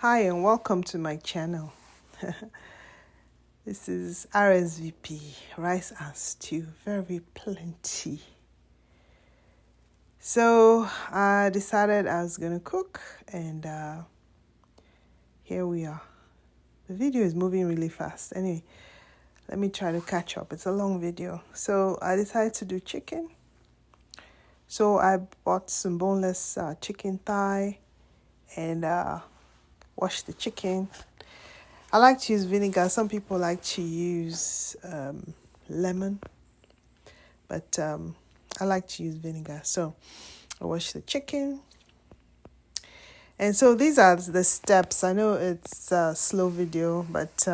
Hi and welcome to my channel. This is RSVP, rice and stew, very plenty. So I decided I was gonna cook and here we are. The video is moving really fast. Anyway, let me try to catch up. It's a long video. So I decided to do chicken. So I bought some boneless chicken thigh and washed the chicken. I like to use vinegar. Some people like to use lemon, but I like to use vinegar. So I wash the chicken. And so these are the steps. I know it's a slow video, but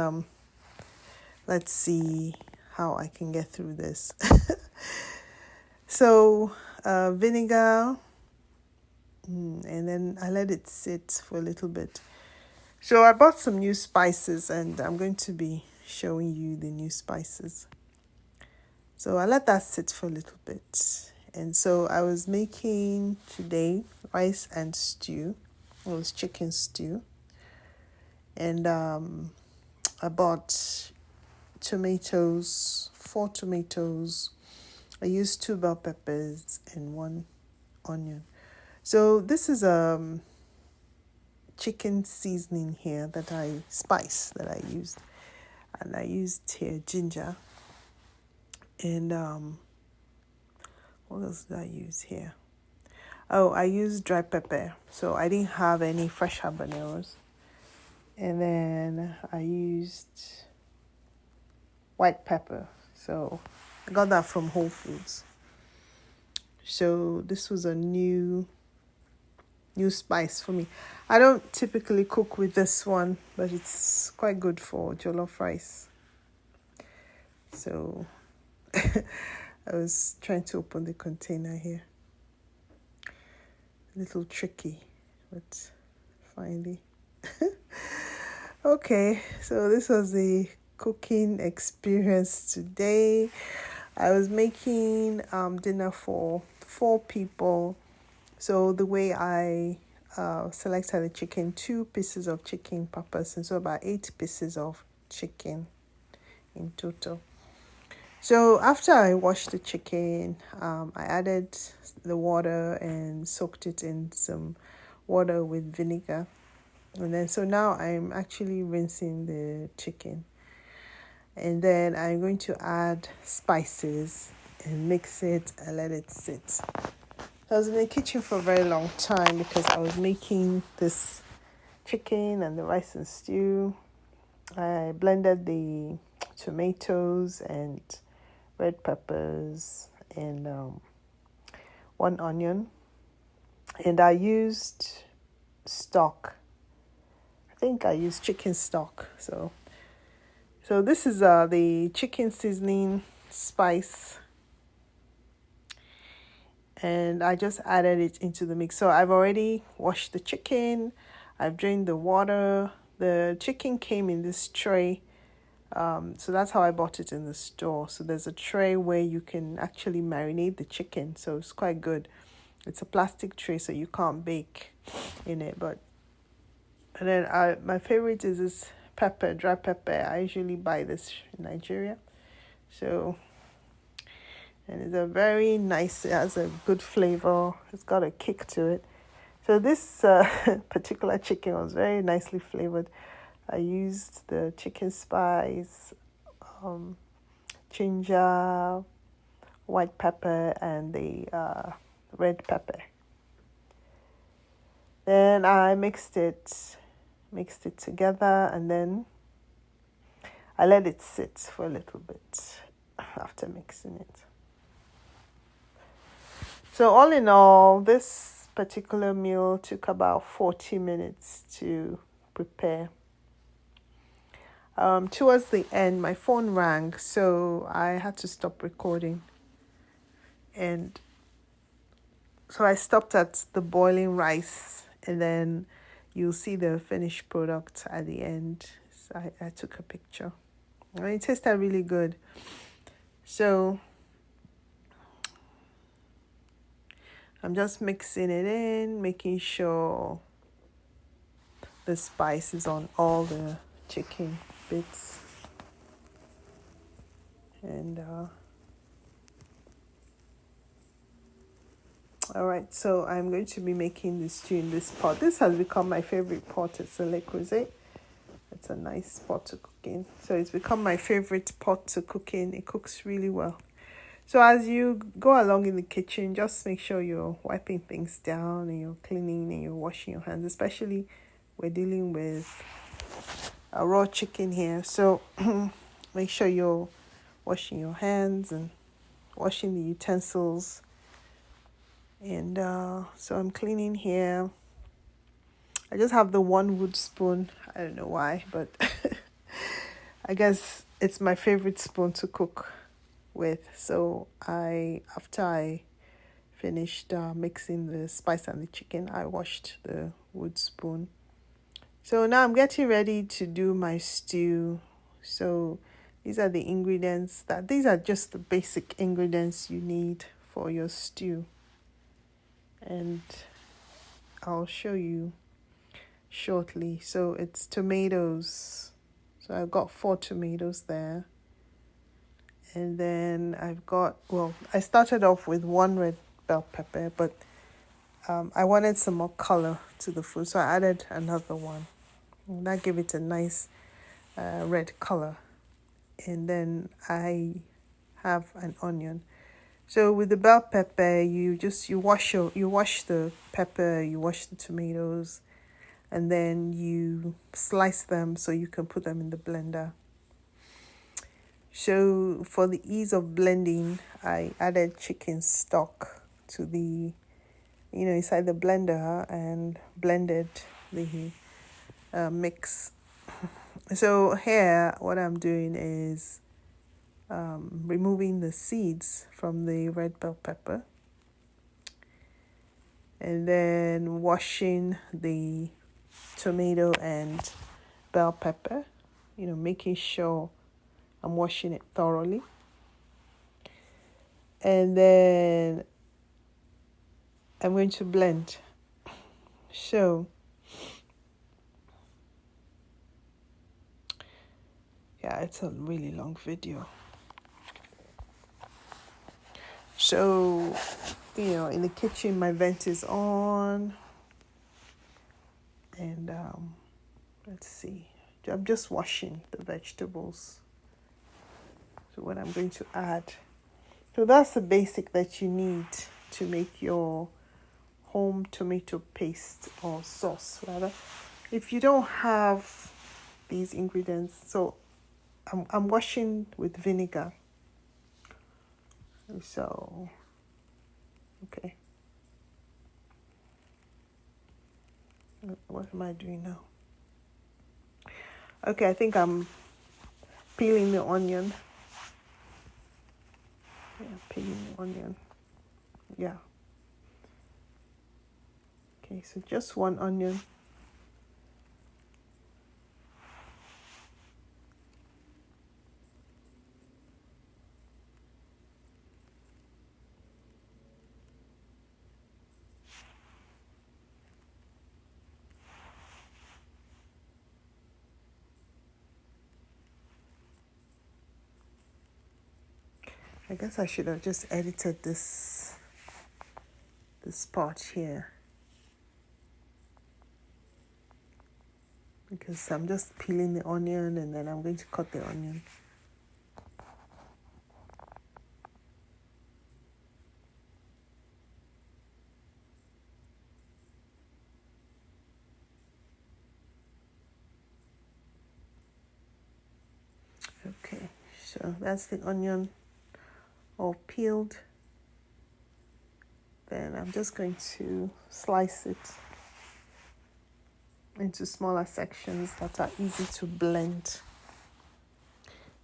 let's see how I can get through this. So vinegar, and then I let it sit for a little bit. So I bought some new spices and I'm going to be showing you the new spices. So I let that sit for a little bit. And so I was making today rice and stew. It was chicken stew. And I bought tomatoes, 4 tomatoes. I used 2 bell peppers and 1 onion. So this is chicken seasoning here that I used. And I used here ginger. And what else did I use here? Oh, I used dry pepper. So I didn't have any fresh habaneros. And then I used white pepper. So I got that from Whole Foods. So this was a new spice for me. I don't typically cook with this one, but it's quite good for jollof rice. So I was trying to open the container here. A little tricky, but finally. Okay, so this was the cooking experience today. I was making dinner for 4 people. So the way I selected the chicken, 2 pieces of chicken per person, so about 8 pieces of chicken in total. So after I washed the chicken, I added the water and soaked it in some water with vinegar. And then so now I'm actually rinsing the chicken. And then I'm going to add spices and mix it and let it sit. I was in the kitchen for a very long time because I was making this chicken and the rice and stew. I blended the tomatoes and red peppers and 1 onion. And I used stock. I think I used chicken stock. So this is the chicken seasoning spice. And I just added it into the mix. So I've already washed the chicken. I've drained the water. The chicken came in this tray. So that's how I bought it in the store. So there's a tray where you can actually marinate the chicken. So it's quite good. It's a plastic tray, so you can't bake in it. And then my favorite is this pepper, dry pepper. I usually buy this in Nigeria. So, and it's a very nice, it has a good flavor. It's got a kick to it. So this particular chicken was very nicely flavored. I used the chicken spice, ginger, white pepper, and the red pepper. Then I mixed it together, and then I let it sit for a little bit after mixing it. So all in all, this particular meal took about 40 minutes to prepare. Towards the end, my phone rang, so I had to stop recording. And so I stopped at the boiling rice, and then you'll see the finished product at the end. So I took a picture. And it tasted really good. So I'm just mixing it in, making sure the spices on all the chicken bits. And all right, so I'm going to be making the stew in this pot. This has become my favorite pot. It's a Le Creuset. It's a nice pot to cook in. So it's become my favorite pot to cook in. It cooks really well. So as you go along in the kitchen, just make sure you're wiping things down and you're cleaning and you're washing your hands, especially we're dealing with a raw chicken here. So make sure you're washing your hands and washing the utensils. And so I'm cleaning here. I just have the one wood spoon. I don't know why, but I guess it's my favorite spoon to cook with. So after I finished mixing the spice and the chicken, I washed the wood spoon. So now I'm getting ready to do my stew. So these are the ingredients these are just the basic ingredients you need for your stew. And I'll show you shortly. So it's tomatoes. So I've got 4 tomatoes there. And then I started off with 1 red bell pepper, but I wanted some more color to the food, so I added another one. And that gave it a nice red color. And then I have an onion. So with the bell pepper, you wash the pepper, you wash the tomatoes, and then you slice them so you can put them in the blender. So for the ease of blending, I added chicken stock to inside the blender and blended the mix. So here, what I'm doing is removing the seeds from the red bell pepper and then washing the tomato and bell pepper, making sure I'm washing it thoroughly. And then I'm going to blend. So, yeah, it's a really long video. So, in the kitchen, my vent is on. And let's see. I'm just washing the vegetables. So what I'm going to add. So that's the basic that you need to make your home tomato paste or sauce, rather. If you don't have these ingredients, so I'm washing with vinegar. So, okay. What am I doing now? Okay, I think I'm peeling the onion. Yeah, peeling the onion. Yeah. Okay, so just 1 onion. I guess I should have just edited this part here, because I'm just peeling the onion and then I'm going to cut the onion. Okay, so that's the onion all peeled. Then I'm just going to slice it into smaller sections that are easy to blend.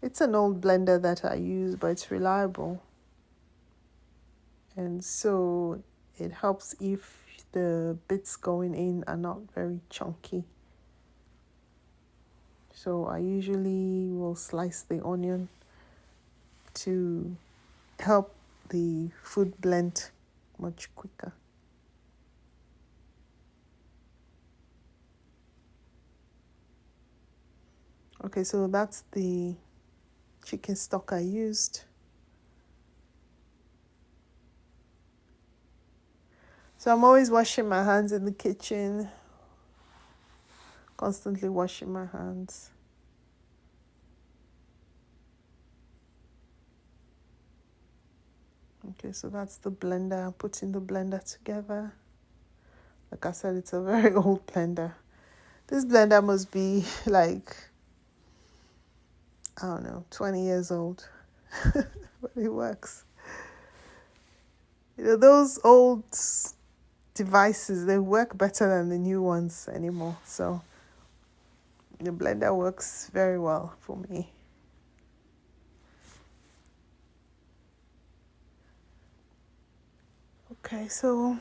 It's an old blender that I use, but it's reliable. And so it helps if the bits going in are not very chunky. So I usually will slice the onion to help the food blend much quicker. Okay, so that's the chicken stock I used. So I'm always washing my hands in the kitchen, constantly washing my hands. Okay, so that's the blender. I'm putting the blender together. Like I said, it's a very old blender. This blender must be like, I don't know, 20 years old. But it works. You know, those old devices, they work better than the new ones anymore. So the blender works very well for me. Okay, so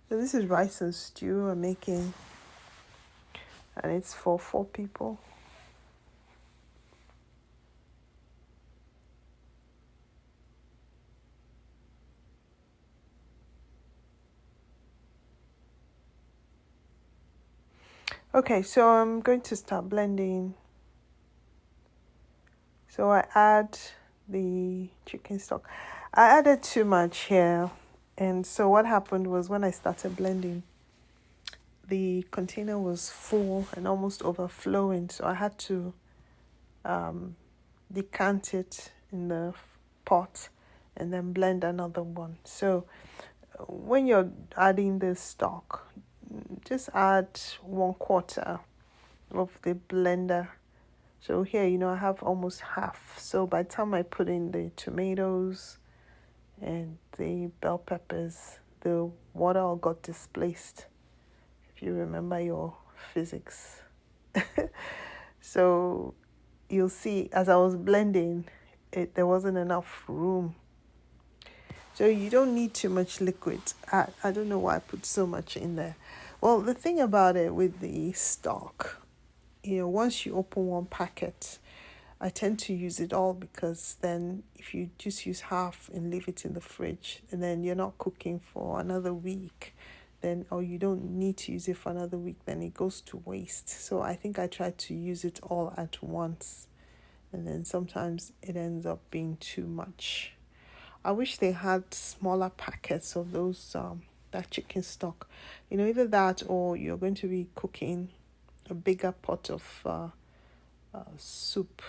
this is rice and stew I'm making, and it's for 4 people. Okay, so I'm going to start blending. So I add the chicken stock. I added too much here, and so what happened was when I started blending, the container was full and almost overflowing, so I had to decant it in the pot and then blend another one. So when you're adding the stock, just add 1/4 of the blender. So here, I have almost half. So by the time I put in the tomatoes and the bell peppers, the water all got displaced, if you remember your physics. So you'll see as I was blending, there wasn't enough room. So you don't need too much liquid. I don't know why I put so much in there. Well, the thing about it with the stock, once you open one packet, I tend to use it all, because then if you just use half and leave it in the fridge, and then you're not cooking for another week, then, or you don't need to use it for another week, then it goes to waste. So I think I try to use it all at once, and then sometimes it ends up being too much. I wish they had smaller packets of those that chicken stock. Either that, or you're going to be cooking a bigger pot of soup.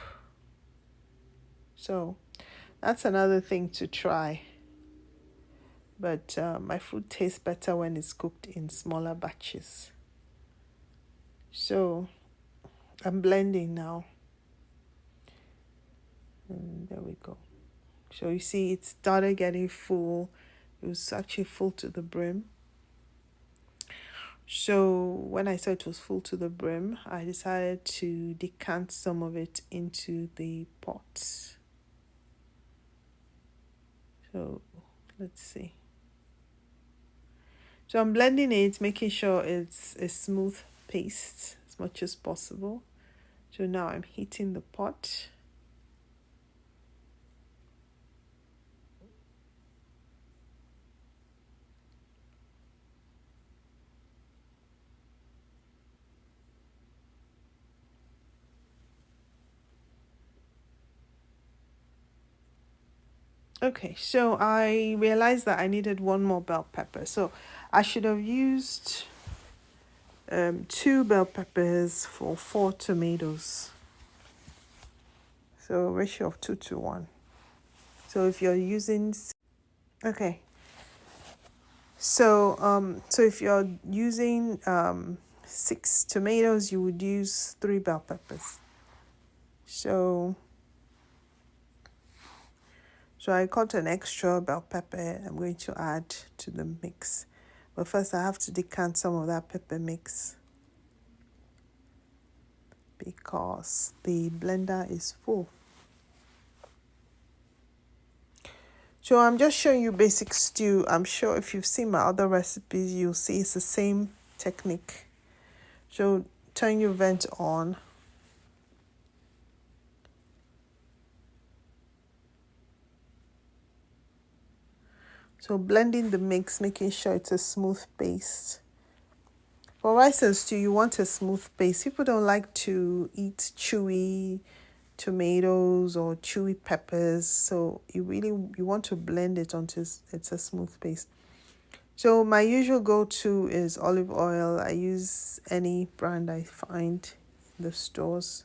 So that's another thing to try. But my food tastes better when it's cooked in smaller batches. So I'm blending now. And there we go. So you see it started getting full. It was actually full to the brim. So when I saw it was full to the brim, I decided to decant some of it into the pot. So let's see. So I'm blending it, making sure it's a smooth paste as much as possible. So now I'm heating the pot. Okay, so I realized that I needed one more bell pepper. So I should have used 2 bell peppers for 4 tomatoes. So a ratio of 2 to 1. So if you're using, okay. So if you're using 6 tomatoes, you would use 3 bell peppers. So I cut an extra bell pepper I'm going to add to the mix. But first I have to decant some of that pepper mix, because the blender is full. So I'm just showing you basic stew. I'm sure if you've seen my other recipes, you'll see it's the same technique. So turn your vent on. So blending the mix, making sure it's a smooth paste. For rice and stew, you want a smooth paste. People don't like to eat chewy tomatoes or chewy peppers, so you want to blend it until it's a smooth paste. So my usual go-to is olive oil. I use any brand I find in the stores.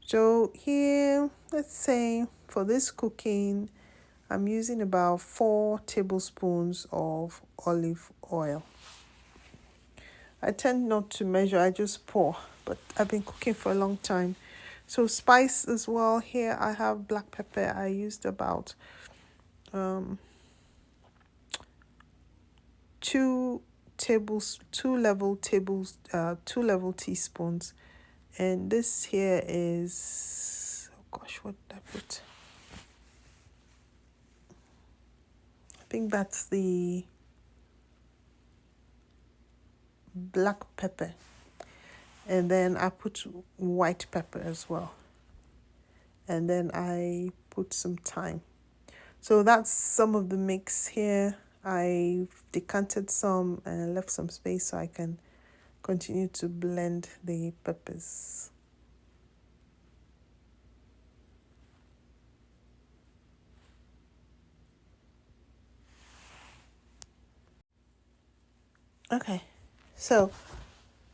So here, let's say for this cooking, I'm using about 4 tablespoons of olive oil. I tend not to measure, I just pour, but I've been cooking for a long time. So spice as well. Here I have black pepper. I used about 2 level teaspoons, and this here is, oh gosh, what did I put? I think that's the black pepper, and then I put white pepper as well, and then I put some thyme. So that's some of the mix here. I decanted some and left some space so I can continue to blend the peppers. Okay, so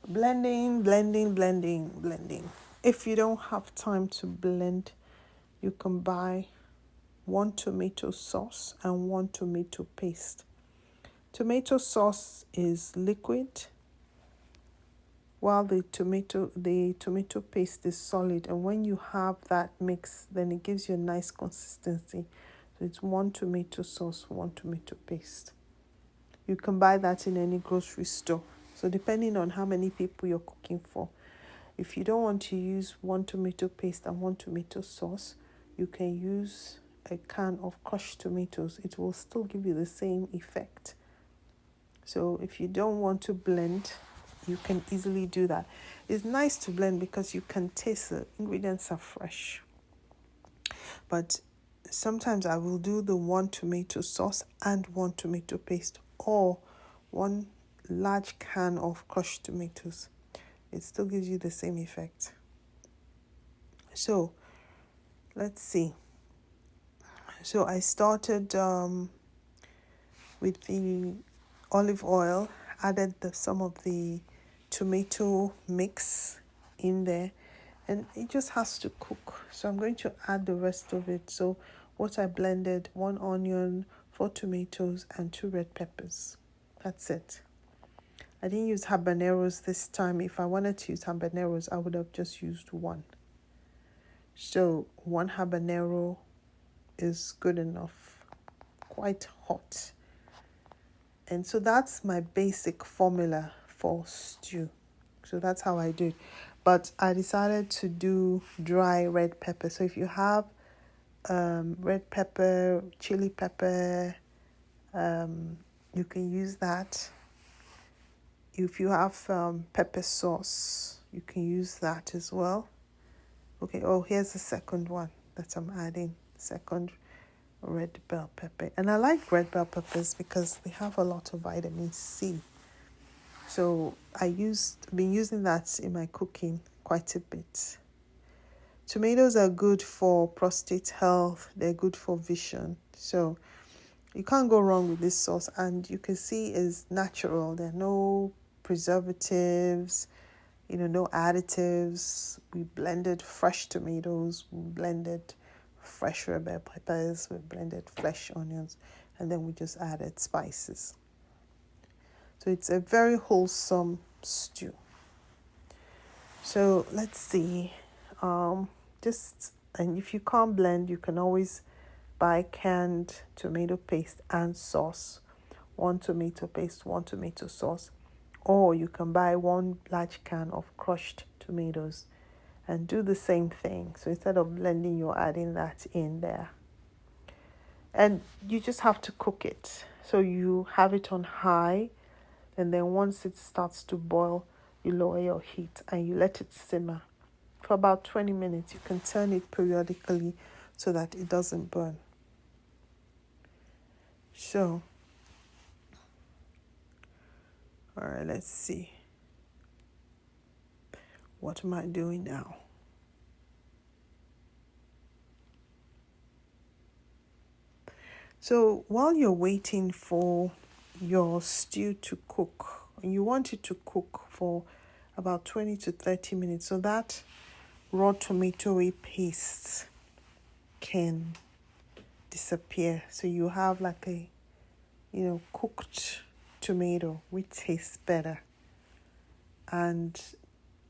blending. If you don't have time to blend, you can buy 1 tomato sauce and 1 tomato paste. Tomato sauce is liquid, while the tomato paste is solid. And when you have that mix, then it gives you a nice consistency. So it's 1 tomato sauce, 1 tomato paste. You can buy that in any grocery store. So depending on how many people you're cooking for, if you don't want to use 1 tomato paste and 1 tomato sauce, you can use a can of crushed tomatoes. It will still give you the same effect. So if you don't want to blend, you can easily do that. It's nice to blend because you can taste the ingredients are fresh. But sometimes I will do the 1 tomato sauce and 1 tomato paste, or 1 large can of crushed tomatoes. It still gives you the same effect. So let's see. So I started with the olive oil, added some of the tomato mix in there, and it just has to cook. So I'm going to add the rest of it. So what I blended: 1 onion, 4 tomatoes, and 2 red peppers. That's it. I didn't use habaneros this time. If I wanted to use habaneros, I would have just used 1. So 1 habanero is good enough, quite hot. And so that's my basic formula for stew. So that's how I do it. But I decided to do dry red pepper. So if you have red pepper, chili pepper, you can use that. If you have pepper sauce, you can use that as well. Okay, oh, here's the second one that I'm adding. Second red bell pepper. And I like red bell peppers because they have a lot of vitamin C. So I've been using that in my cooking quite a bit. Tomatoes are good for prostate health. They're good for vision. So you can't go wrong with this sauce. And you can see it's natural. There are no preservatives, no additives. We blended fresh tomatoes. We blended fresh red bell peppers. We blended fresh onions. And then we just added spices. So it's a very wholesome stew. So let's see. And if you can't blend, you can always buy canned tomato paste and sauce. 1 tomato paste, 1 tomato sauce. Or you can buy 1 large can of crushed tomatoes and do the same thing. So instead of blending, you're adding that in there. And you just have to cook it. So you have it on high, and then once it starts to boil, you lower your heat and you let it simmer for about 20 minutes. You can turn it periodically so that it doesn't burn. So, all right, let's see. What am I doing now? So while you're waiting for your stew to cook, you want it to cook for about 20 to 30 minutes. So that raw tomatoey paste can disappear. So you have like a, cooked tomato which tastes better. And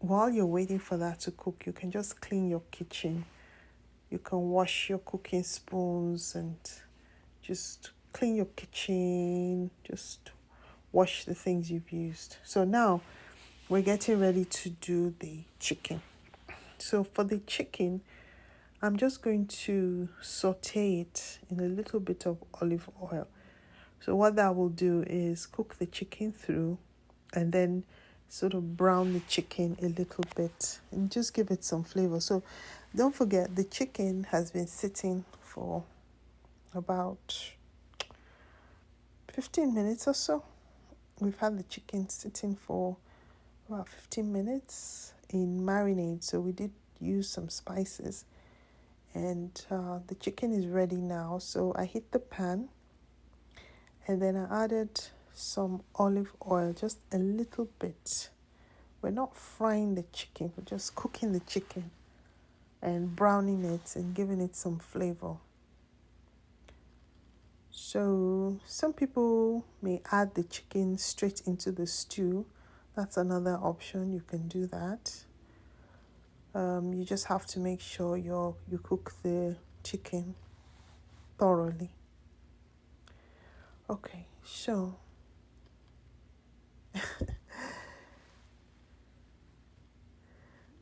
while you're waiting for that to cook, you can just clean your kitchen. You can wash your cooking spoons and just clean your kitchen, just wash the things you've used. So now we're getting ready to do the chicken. So for the chicken, I'm just going to saute it in a little bit of olive oil. So what that will do is cook the chicken through and then sort of brown the chicken a little bit and just give it some flavor. So don't forget, the chicken has been sitting for about 15 minutes or so. We've had the chicken sitting for about 15 minutes in marinade. So we did use some spices and the chicken is ready now. So I hit the pan and then I added some olive oil, just a little bit. We're not frying the chicken, we're just cooking the chicken and browning it and giving it some flavor. So some people may add the chicken straight into the stew. That's another option. You can do that. You just have to make sure you cook the chicken thoroughly. Okay, so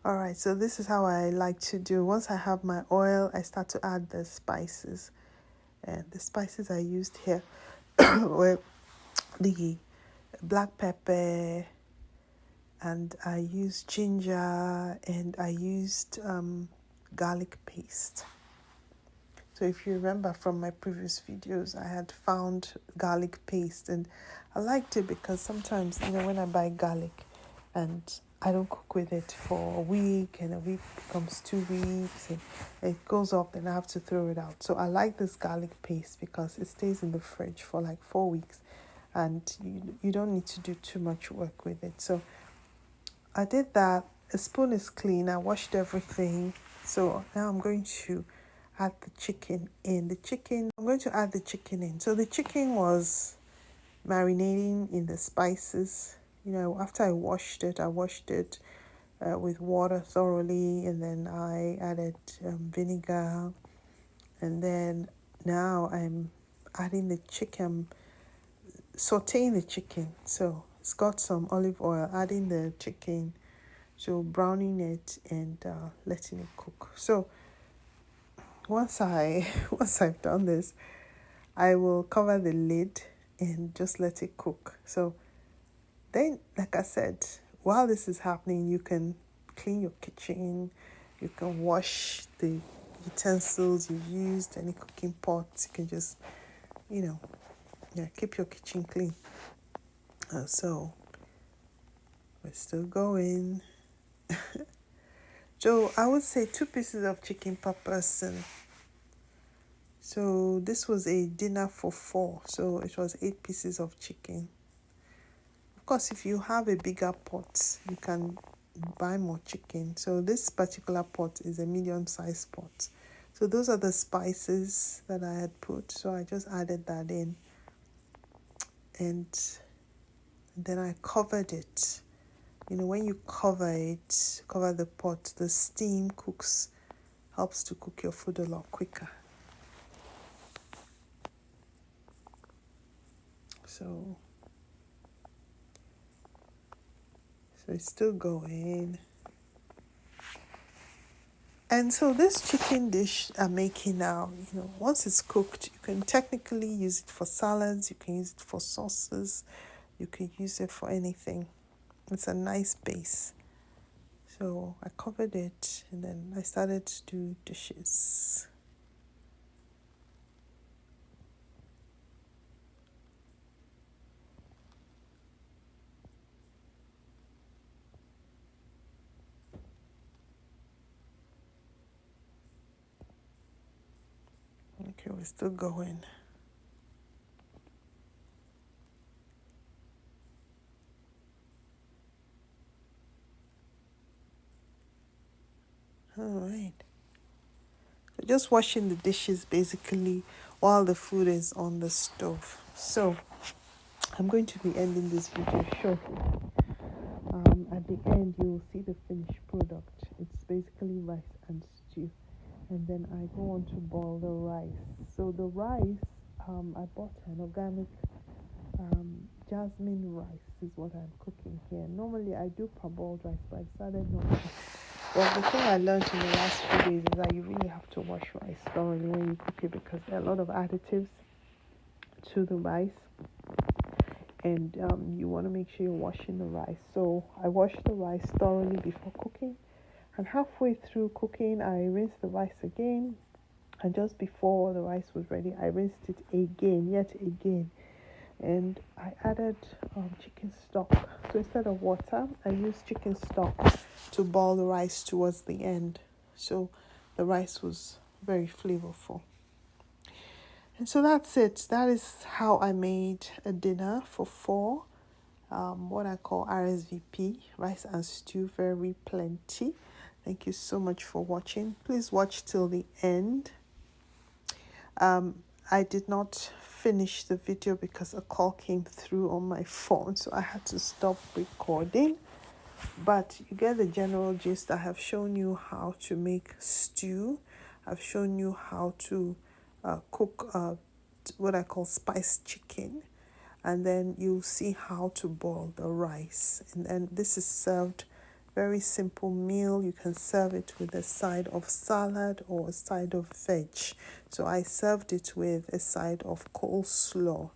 all right, so this is how I like to do. Once I have my oil, I start to add the spices. And the spices I used here were the black pepper, and I used ginger, and I used garlic paste. So if you remember from my previous videos, I had found garlic paste and I liked it because sometimes, when I buy garlic and I don't cook with it for a week and a week becomes 2 weeks and it goes up and I have to throw it out. So I like this garlic paste because it stays in the fridge for like 4 weeks and you don't need to do too much work with it. So I did that. A spoon is clean. I washed everything. So now I'm going to add the chicken in. I'm going to add the chicken in. So the chicken was marinating in the spices. After I washed it with water thoroughly, and then I added vinegar, and then now I'm adding the chicken, sauteing the chicken. So it's got some olive oil, adding the chicken, so browning it and letting it cook. So once I've done this, I will cover the lid and just let it cook. So then, like I said, while this is happening, you can clean your kitchen, you can wash the utensils you've used, any cooking pots. You can just, keep your kitchen clean. So we're still going. So I would say 2 pieces of chicken per person. So this was a dinner for 4. So it was 8 pieces of chicken. Of course, if you have a bigger pot, you can buy more chicken. So this particular pot is a medium-sized pot. So those are the spices that I had put. So I just added that in. And then I covered it. When you cover the pot, the steam helps to cook your food a lot quicker. So it's still going. And so this chicken dish I'm making now, once it's cooked, you can technically use it for salads, you can use it for sauces, you can use it for anything. It's a nice base. So I covered it and then I started to do dishes. Okay, we're still going. All right. So just washing the dishes basically while the food is on the stove. So I'm going to be ending this video shortly. At the end, you'll see the finished product. It's basically rice and stew. And then I go on to boil the rice. So the rice, I bought an organic jasmine rice is what I'm cooking here. Normally I do parboiled rice, but I decided not to. Well, the thing I learned in the last few days is that you really have to wash rice thoroughly when you cook it, because there are a lot of additives to the rice, and you want to make sure you're washing the rice. So I washed the rice thoroughly before cooking, and halfway through cooking I rinsed the rice again, and just before the rice was ready I rinsed it again, yet again, and I added chicken stock. So instead of water, I used chicken stock to boil the rice towards the end. So the rice was very flavorful. And so that's it. That is how I made a dinner for four. What I call RSVP, rice and stew, very plenty. Thank you so much for watching. Please watch till the end. I did not finish the video because a call came through on my phone, so I had to stop recording. But you get the general gist. I have shown you how to make stew. I've shown you how to cook what I call spiced chicken. And then you'll see how to boil the rice. And then this is served very simple meal. You can serve it with a side of salad or a side of veg. So I served it with a side of coleslaw.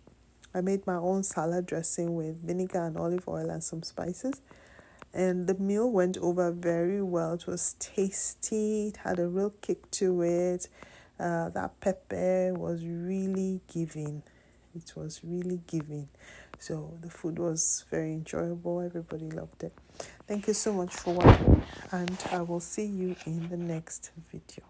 I made my own salad dressing with vinegar and olive oil and some spices. And the meal went over very well. It was tasty. It had a real kick to it. That pepper was really giving. It was really giving. So the food was very enjoyable. Everybody loved it. Thank you so much for watching, and I will see you in the next video.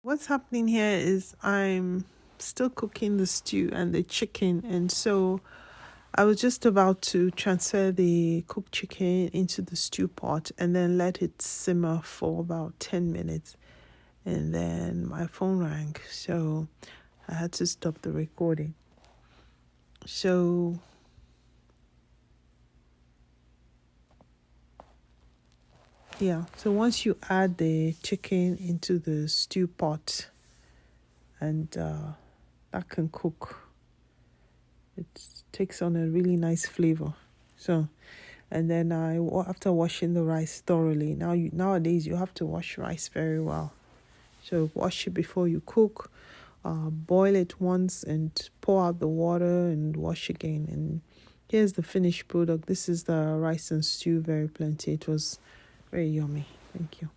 What's happening here is I'm still cooking the stew and the chicken, and so I was just about to transfer the cooked chicken into the stew pot and then let it simmer for about 10 minutes. And then my phone rang, so I had to stop the recording. So yeah, so once you add the chicken into the stew pot, and that can cook, it takes on a really nice flavor. So, and then after washing the rice thoroughly, nowadays you have to wash rice very well. So wash it before you cook. Boil it once and pour out the water and wash again. And here's the finished product. This is the rice and stew, very plenty. It was very yummy. Thank you.